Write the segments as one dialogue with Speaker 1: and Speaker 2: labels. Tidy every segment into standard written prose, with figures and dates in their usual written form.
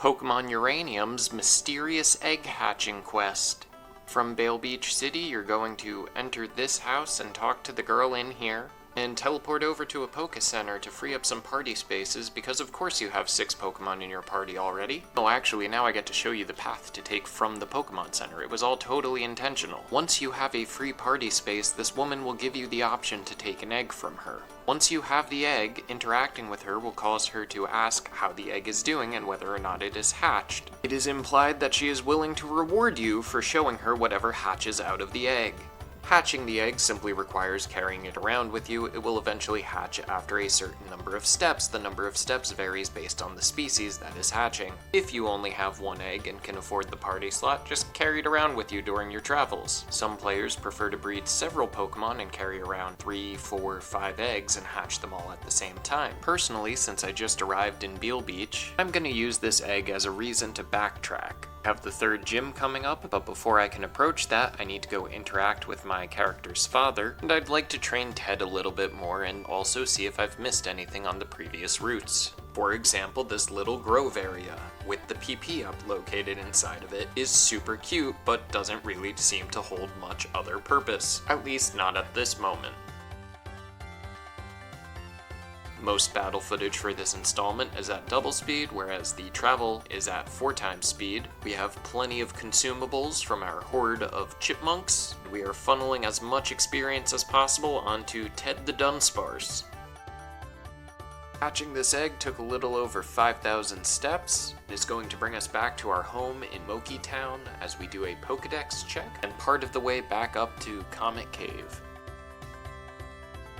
Speaker 1: Pokemon Uranium's Mysterious Egg Hatching Quest. From Bealbeach City, you're going to enter this house and talk to the girl in here, and teleport over to a Poke Center to free up some party spaces, because of course you have 6 Pokemon in your party already. Oh, actually, now I get to show you the path to take from the Pokemon Center. It was all totally intentional. Once you have a free party space, this woman will give you the option to take an egg from her. Once you have the egg, interacting with her will cause her to ask how the egg is doing and whether or not it is hatched. It is implied that she is willing to reward you for showing her whatever hatches out of the egg. Hatching the egg simply requires carrying it around with you. It will eventually hatch after a certain number of steps. The number of steps varies based on the species that is hatching. If you only have one egg and can afford the party slot, just carry it around with you during your travels. Some players prefer to breed several Pokemon and carry around 3, 4, 5 eggs and hatch them all at the same time. Personally, since I just arrived in Bealbeach, I'm going to use this egg as a reason to backtrack. I have the 3rd gym coming up, but before I can approach that, I need to go interact with my character's father, and I'd like to train Ted a little bit more and also see if I've missed anything on the previous routes. For example, this little grove area with the PP up located inside of it is super cute, but doesn't really seem to hold much other purpose, at least not at this moment. Most battle footage for this installment is at double speed, whereas the travel is at 4 times speed. We have plenty of consumables from our horde of chipmunks. We are funneling as much experience as possible onto Ted the Dunsparce. Hatching this egg took a little over 5,000 steps. It is going to bring us back to our home in Moki Town as we do a PokeDex check, and part of the way back up to Comet Cave.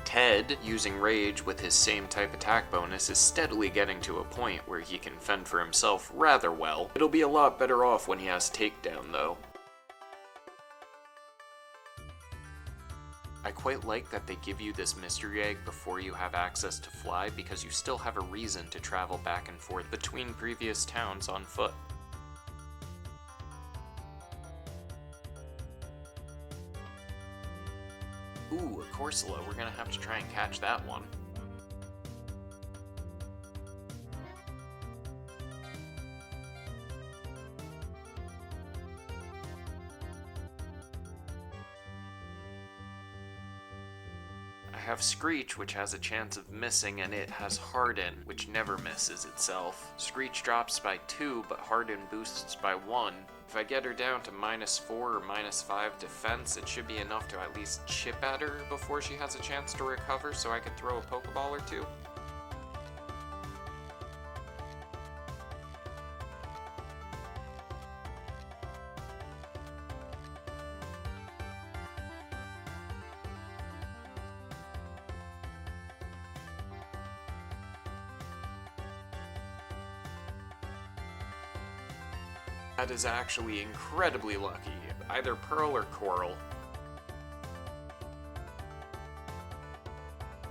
Speaker 1: Ted, using Rage with his same type attack bonus, is steadily getting to a point where he can fend for himself rather well. It'll be a lot better off when he has Takedown, though. I quite like that they give you this mystery egg before you have access to fly, because you still have a reason to travel back and forth between previous towns on foot. Ooh, a Corsola. We're gonna have to try and catch that one. I have Screech, which has a chance of missing, and it has Harden, which never misses itself. Screech drops by 2, but Harden boosts by 1. If I get her down to -4 or -5 defense, it should be enough to at least chip at her before she has a chance to recover, so I could throw a Pokeball or 2. That is actually incredibly lucky. Either Pearl or Coral.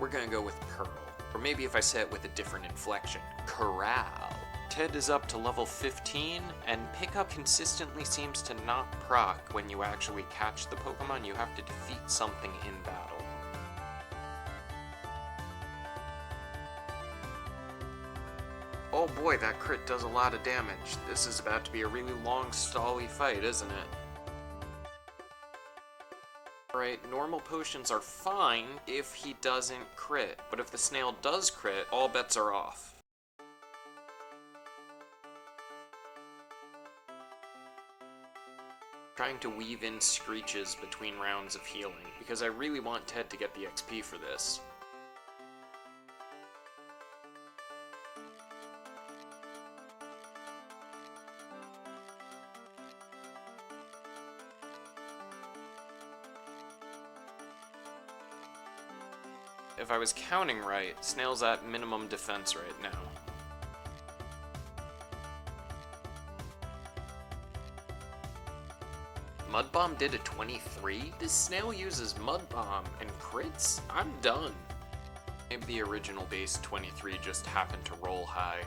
Speaker 1: We're gonna go with Pearl. Or maybe if I say it with a different inflection. Corral. Ted is up to level 15, and pickup consistently seems to not proc when you actually catch the Pokemon. You have to defeat something in battle. Oh boy, that crit does a lot of damage. This is about to be a really long, stally fight, isn't it? Alright, normal potions are fine if he doesn't crit, but if the snail does crit, all bets are off. Trying to weave in Screeches between rounds of healing, because I really want Ted to get the XP for this. If I was counting right, Snail's at minimum defense right now. Mud Bomb did a 23? This Snail uses Mud Bomb and crits? I'm done. Maybe the original base 23 just happened to roll high.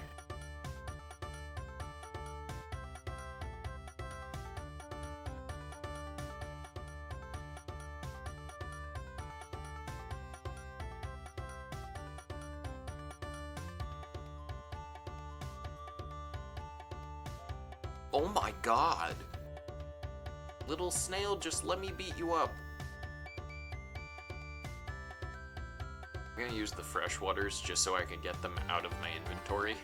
Speaker 1: Oh my god. Little snail, just let me beat you up. I'm gonna use the freshwaters just so I can get them out of my inventory.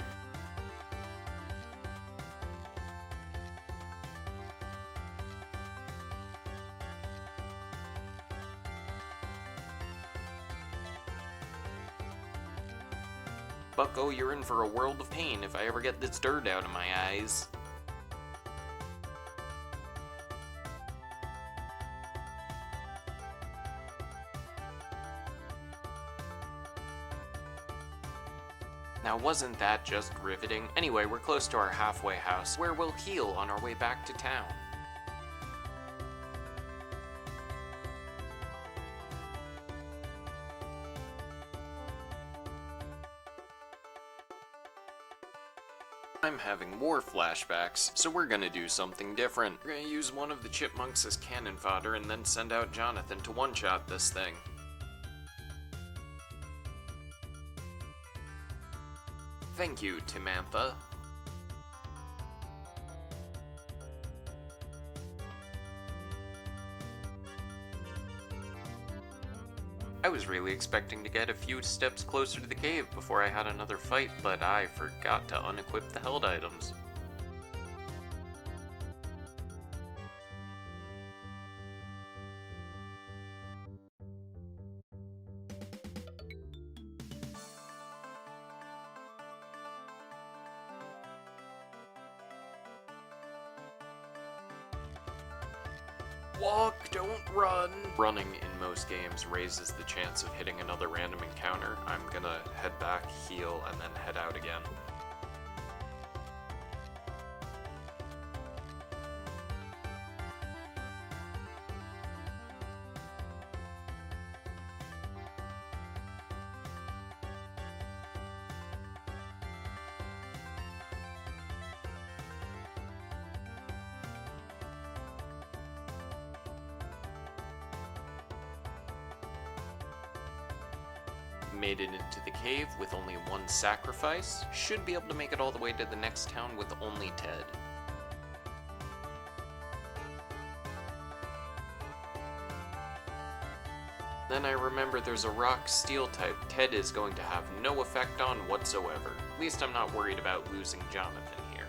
Speaker 1: Bucko, you're in for a world of pain if I ever get this dirt out of my eyes. Now wasn't that just riveting? Anyway, we're close to our halfway house, where we'll heal on our way back to town. I'm having war flashbacks, so we're gonna do something different. We're gonna use one of the chipmunks as cannon fodder and then send out Jonathan to one-shot this thing. Thank you, Timantha. I was really expecting to get a few steps closer to the cave before I had another fight, but I forgot to unequip the held items. Walk, don't run! Running in most games raises the chance of hitting another random encounter. I'm gonna head back, heal, and then head out again. Made it into the cave with only one sacrifice. Should be able to make it all the way to the next town with only Ted. Then I remember there's a rock steel type Ted is going to have no effect on whatsoever. At least I'm not worried about losing Jonathan here.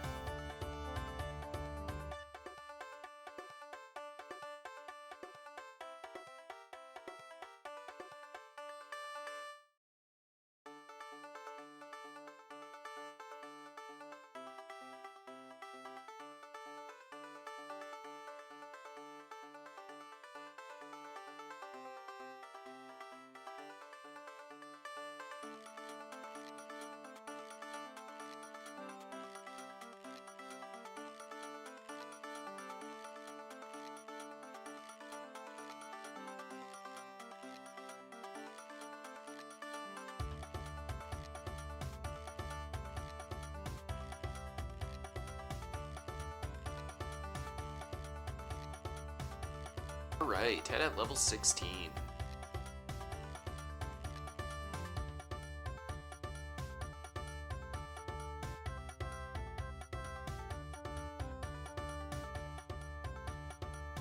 Speaker 1: Alright, Ted at level 16.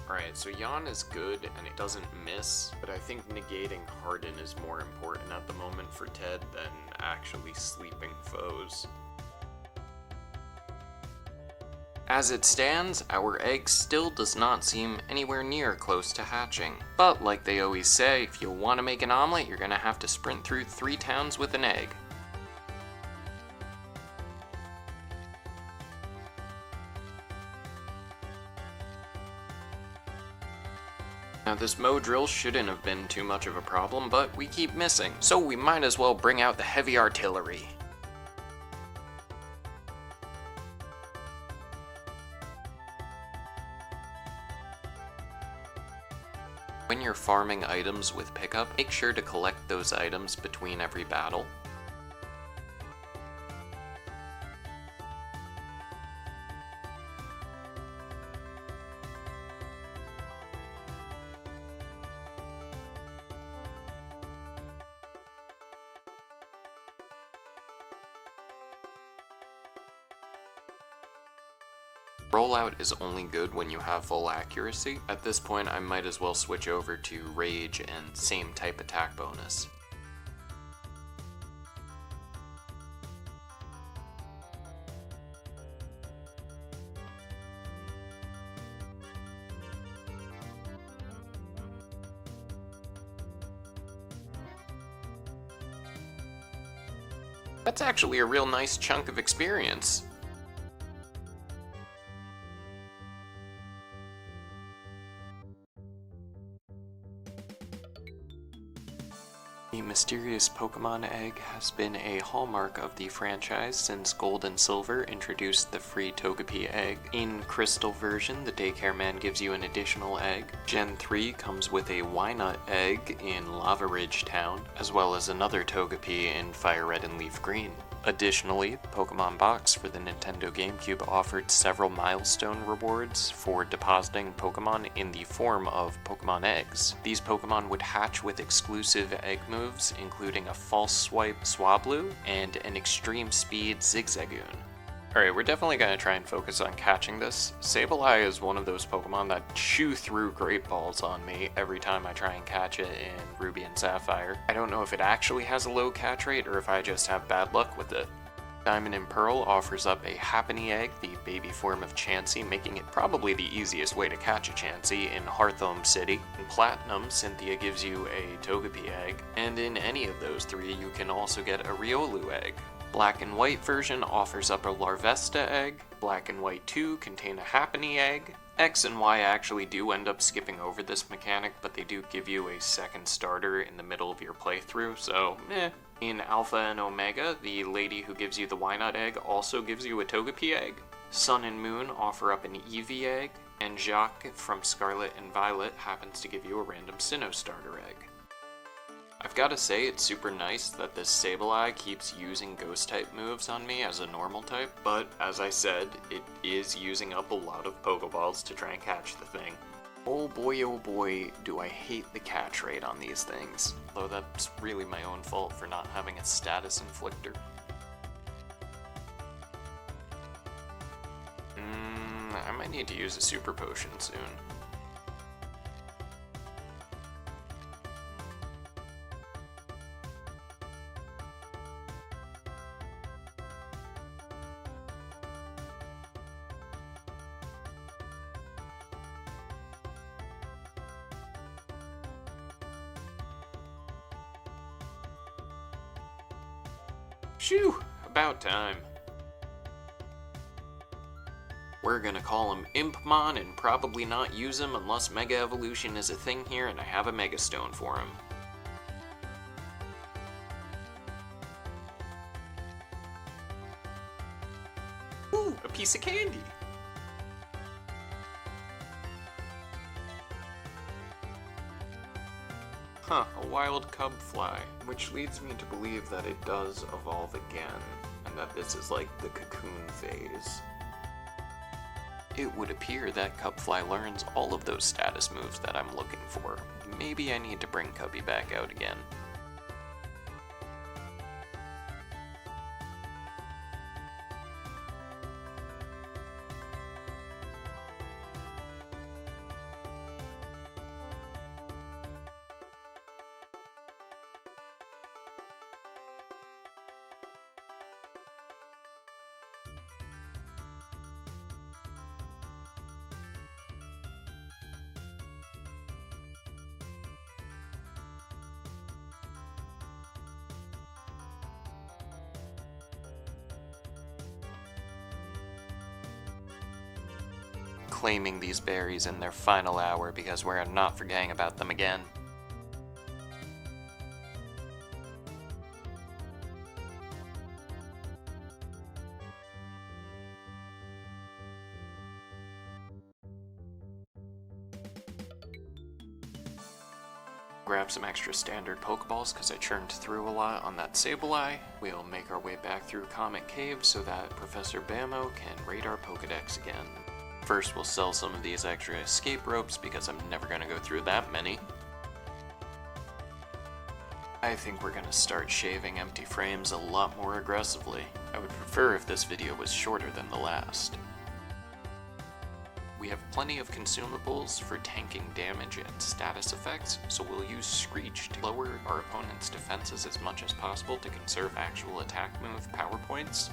Speaker 1: Alright, so Yawn is good and it doesn't miss, but I think negating Harden is more important at the moment for Ted than actually sleeping foes. As it stands, our egg still does not seem anywhere near close to hatching. But like they always say, if you want to make an omelet, you're gonna have to sprint through 3 towns with an egg. Now this Mo drill shouldn't have been too much of a problem, but we keep missing, so we might as well bring out the heavy artillery. When you're farming items with pickup, make sure to collect those items between every battle. Rollout is only good when you have full accuracy. At this point, I might as well switch over to Rage and same type attack bonus. That's actually a real nice chunk of experience. The mysterious Pokemon egg has been a hallmark of the franchise since Gold and Silver introduced the free Togepi egg. In Crystal version, the Daycare Man gives you an additional egg. Gen 3 comes with a Wynut egg in Lava Ridge Town, as well as another Togepi in Fire Red and Leaf Green. Additionally, Pokemon Box for the Nintendo GameCube offered several milestone rewards for depositing Pokemon in the form of Pokemon eggs. These Pokemon would hatch with exclusive egg moves, including a False Swipe Swablu and an Extreme Speed Zigzagoon. Alright, we're definitely going to try and focus on catching this. Sableye is one of those Pokemon that chew through Great Balls on me every time I try and catch it in Ruby and Sapphire. I don't know if it actually has a low catch rate or if I just have bad luck with it. Diamond and Pearl offers up a Happiny Egg, the baby form of Chansey, making it probably the easiest way to catch a Chansey in Hearthome City. In Platinum, Cynthia gives you a Togepi egg, and in any of those three you can also get a Riolu egg. Black and White version offers up a Larvesta egg. Black and White 2 contain a Happiny egg. X and Y actually do end up skipping over this mechanic, but they do give you a second starter in the middle of your playthrough, so In Alpha and Omega, the lady who gives you the Wynut egg also gives you a Togepi egg. Sun and Moon offer up an Eevee egg, and Jacques from Scarlet and Violet happens to give you a random Sinnoh starter egg. I've got to say, it's super nice that this Sableye keeps using Ghost-type moves on me as a normal type, but as I said, it is using up a lot of Pokeballs to try and catch the thing. Oh boy, do I hate the catch rate on these things. Though that's really my own fault for not having a status inflictor. I might need to use a super potion soon. Phew, about time. We're gonna call him Impmon and probably not use him unless Mega Evolution is a thing here and I have a Mega Stone for him. Ooh, a piece of candy! Huh, a wild cub fly, which leads me to believe that it does evolve again, and that this is like the cocoon phase. It would appear that Cubfly learns all of those status moves that I'm looking for. Maybe I need to bring Cubby back out again. Claiming these berries in their final hour because we're not forgetting about them again. Grab some extra standard Pokeballs because I churned through a lot on that Sableye. We'll make our way back through Comet Cave so that Professor Bamo can raid our Pokedex again. First, we'll sell some of these extra escape ropes because I'm never going to go through that many. I think we're going to start shaving empty frames a lot more aggressively. I would prefer if this video was shorter than the last. We have plenty of consumables for tanking damage and status effects, so we'll use Screech to lower our opponent's defenses as much as possible to conserve actual attack move power points.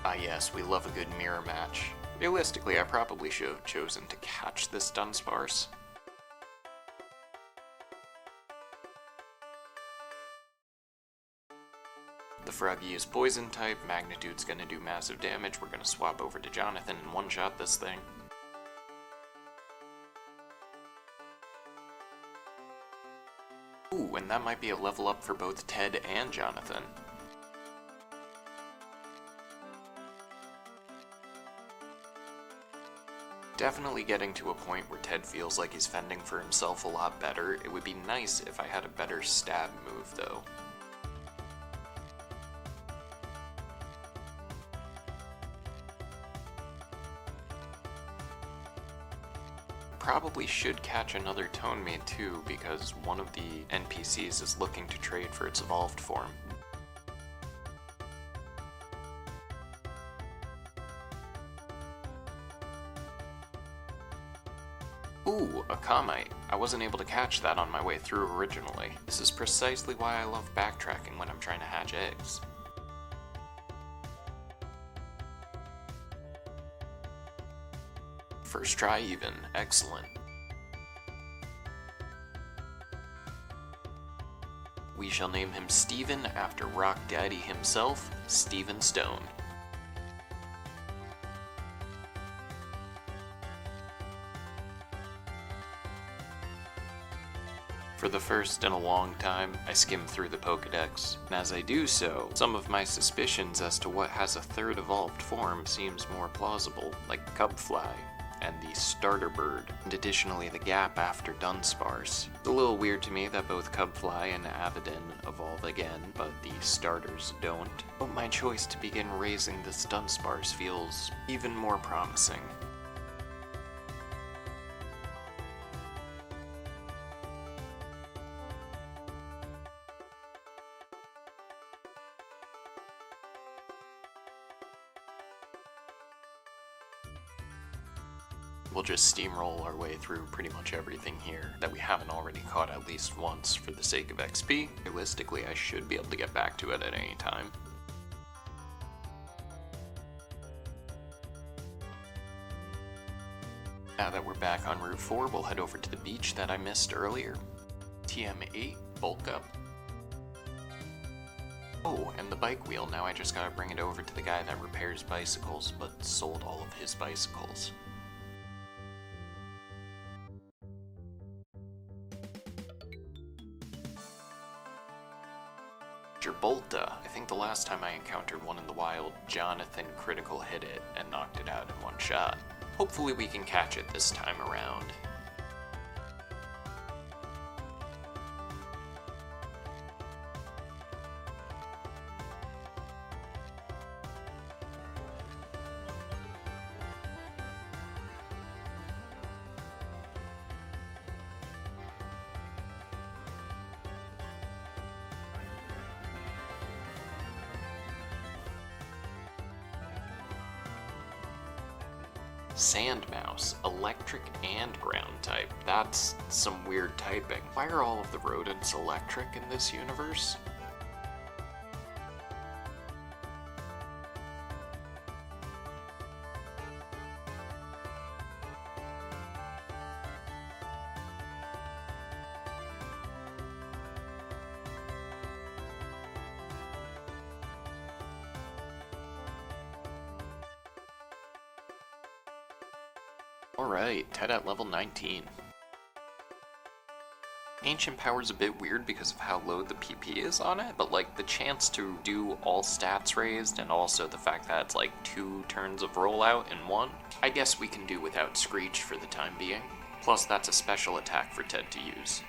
Speaker 1: Ah yes, we love a good mirror match. Realistically, I probably should have chosen to catch this Dunsparce. The Froggy is poison type, Magnitude's gonna do massive damage, we're gonna swap over to Jonathan and one-shot this thing. Ooh, and that might be a level up for both Ted and Jonathan. Definitely getting to a point where Ted feels like he's fending for himself a lot better. It would be nice if I had a better stab move, though. Probably should catch another Tonemate too, because one of the NPCs is looking to trade for its evolved form. Ooh, a Comet. I wasn't able to catch that on my way through originally. This is precisely why I love backtracking when I'm trying to hatch eggs. First try even. Excellent. We shall name him Steven after Rock Daddy himself, Steven Stone. For the first in a long time, I skim through the Pokedex, and as I do so, some of my suspicions as to what has a third evolved form seems more plausible, like Cubfly and the Starter Bird, and additionally the gap after Dunsparce. It's a little weird to me that both Cubfly and Avidin evolve again, but the starters don't. But my choice to begin raising this Dunsparce feels even more promising. We'll just steamroll our way through pretty much everything here that we haven't already caught at least once for the sake of XP. Realistically, I should be able to get back to it at any time. Now that we're back on Route 4, we'll head over to the beach that I missed earlier. TM8, bulk up. Oh, and the bike wheel, now I just gotta bring it over to the guy that repairs bicycles, but sold all of his bicycles. Jerbolta. I think the last time I encountered one in the wild, Jonathan critical hit it and knocked it out in one shot. Hopefully we can catch it this time around. Sandmouse, electric and ground type. That's some weird typing. Why are all of the rodents electric in this universe? Alright, Ted at level 19. Ancient Power's a bit weird because of how low the PP is on it, but like the chance to do all stats raised and also the fact that it's like 2 turns of rollout in one, I guess we can do without Screech for the time being. Plus that's a special attack for Ted to use.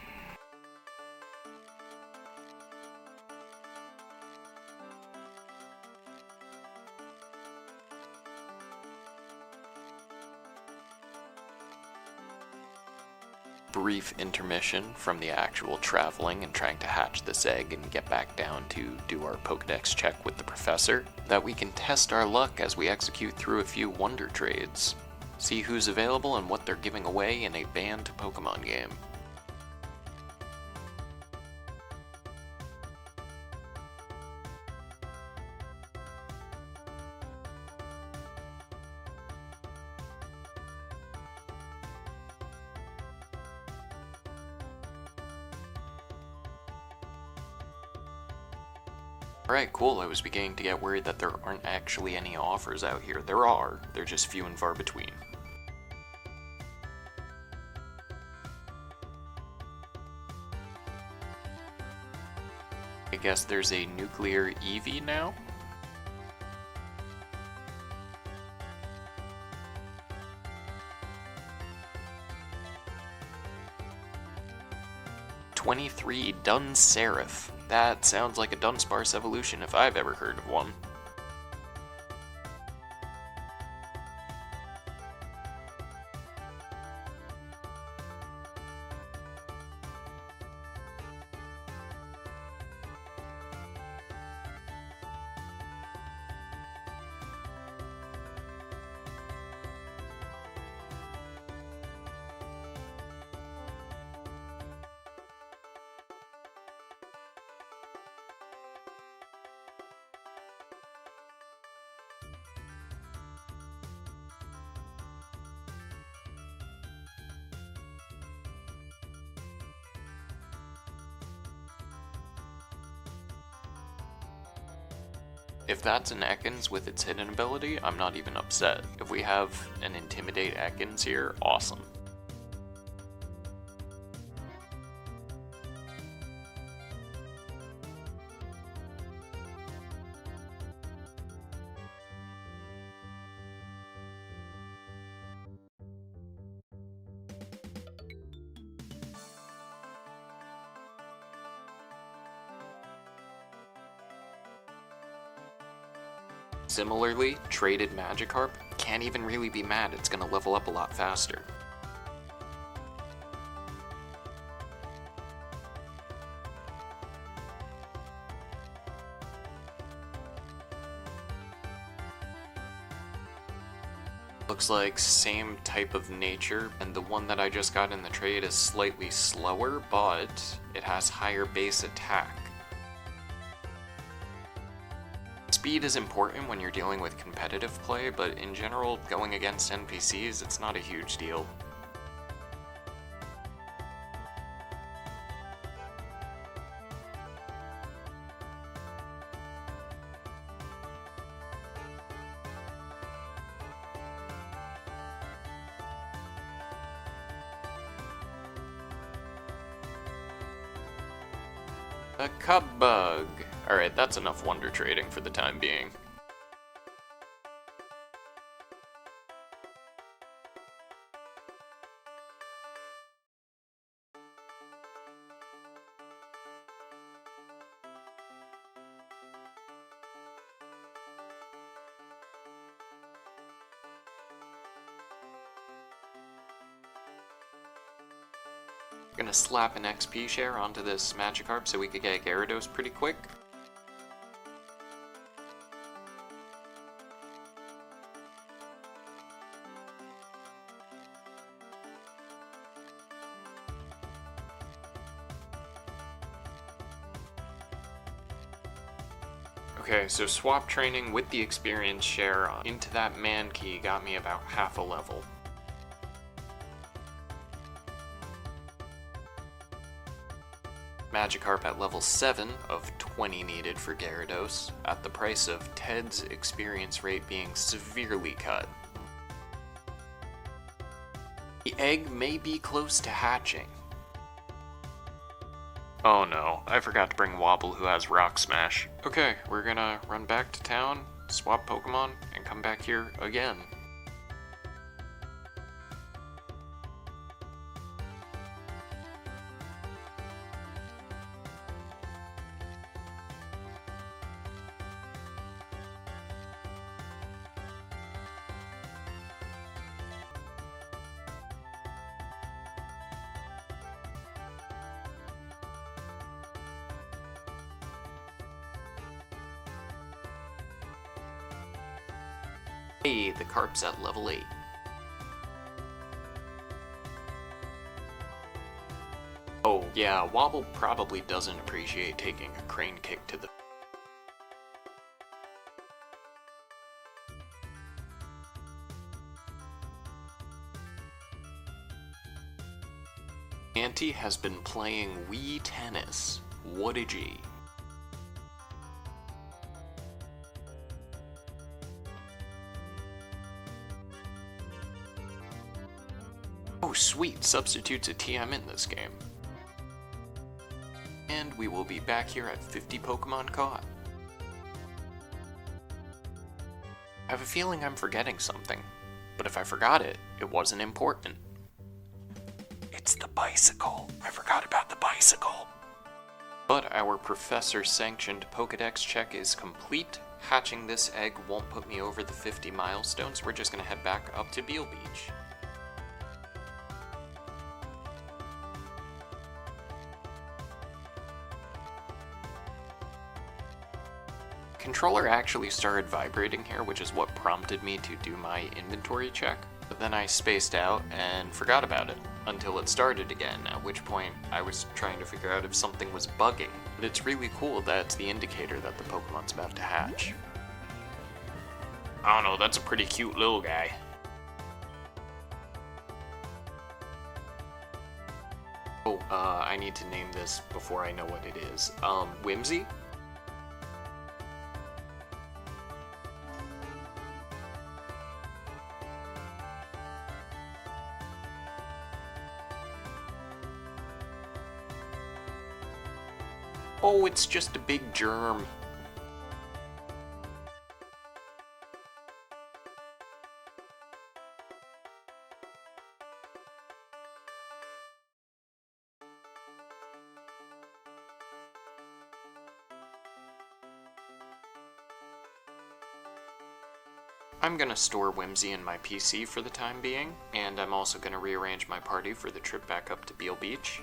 Speaker 1: brief intermission from the actual traveling and trying to hatch this egg and get back down to do our Pokedex check with the professor, that we can test our luck as we execute through a few wonder trades. See who's available and what they're giving away in a banned Pokemon game. Alright, cool. I was beginning to get worried that there aren't actually any offers out here. There are, they're just few and far between. I guess there's a nuclear Eevee now? '23 Dunsarif. That sounds like a Dunsparce evolution if I've ever heard of one. If that's an Ekans with its hidden ability, I'm not even upset. If we have an Intimidate Ekans here, awesome. Similarly, traded Magikarp can't even really be mad, it's gonna level up a lot faster. Looks like same type of nature, and the one that I just got in the trade is slightly slower, but it has higher base attack. Speed is important when you're dealing with competitive play, but in general, going against NPCs, it's not a huge deal. A Cubug. Alright, that's enough wonder trading for the time being. Gonna slap an XP share onto this Magikarp so we could get Gyarados pretty quick. Okay, so swap training with the experience share into that Mankey got me about half a level. Magikarp at level 7 of 20 needed for Gyarados, at the price of Ted's experience rate being severely cut. The egg may be close to hatching. Oh no, I forgot to bring Wobble who has Rock Smash. Okay, we're gonna run back to town, swap Pokemon, and come back here again. Hey, the carp's at level 8. Oh, yeah, Wobble probably doesn't appreciate taking a crane kick to the... Auntie has been playing Wii Tennis. What a G. Oh sweet, substitutes a TM in this game. And we will be back here at 50 Pokemon caught. I have a feeling I'm forgetting something, but if I forgot it, it wasn't important. It's the bicycle. I forgot about the bicycle. But our professor-sanctioned Pokedex check is complete. Hatching this egg won't put me over the 50 milestones. We're just gonna head back up to Bealbeach. Controller actually started vibrating here, which is what prompted me to do my inventory check. But then I spaced out and forgot about it until it started again, at which point I was trying to figure out if something was bugging. But it's really cool that it's the indicator that the Pokemon's about to hatch. I don't know, that's a pretty cute little guy. Oh, I need to name this before I know what it is. Whimsy? Oh, it's just a big germ. I'm gonna store Whimsy in my PC for the time being, and I'm also gonna rearrange my party for the trip back up to Bealbeach.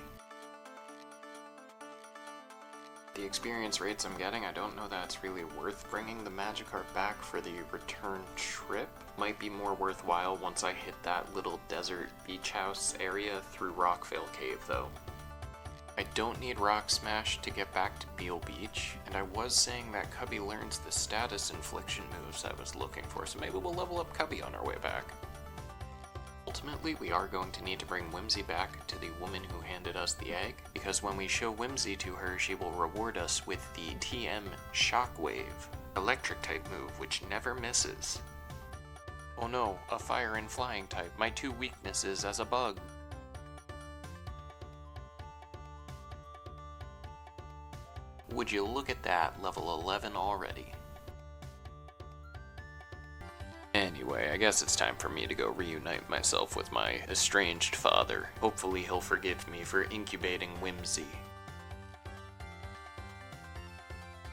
Speaker 1: The experience rates I'm getting, I don't know that it's really worth bringing the Magikarp back for the return trip. Might be more worthwhile once I hit that little desert beach house area through Rochfale Cave, though. I don't need Rock Smash to get back to Bealbeach, and I was saying that Cubby learns the status infliction moves I was looking for, so maybe we'll level up Cubby on our way back. Ultimately, we are going to need to bring Whimsy back to the woman who handed us the egg, because when we show Whimsy to her, she will reward us with the TM Shockwave, electric type move which never misses. Oh no, a fire and flying type, my two weaknesses as a bug. Would you look at that, level 11 already. Anyway, I guess it's time for me to go reunite myself with my estranged father. Hopefully he'll forgive me for incubating Whimsy.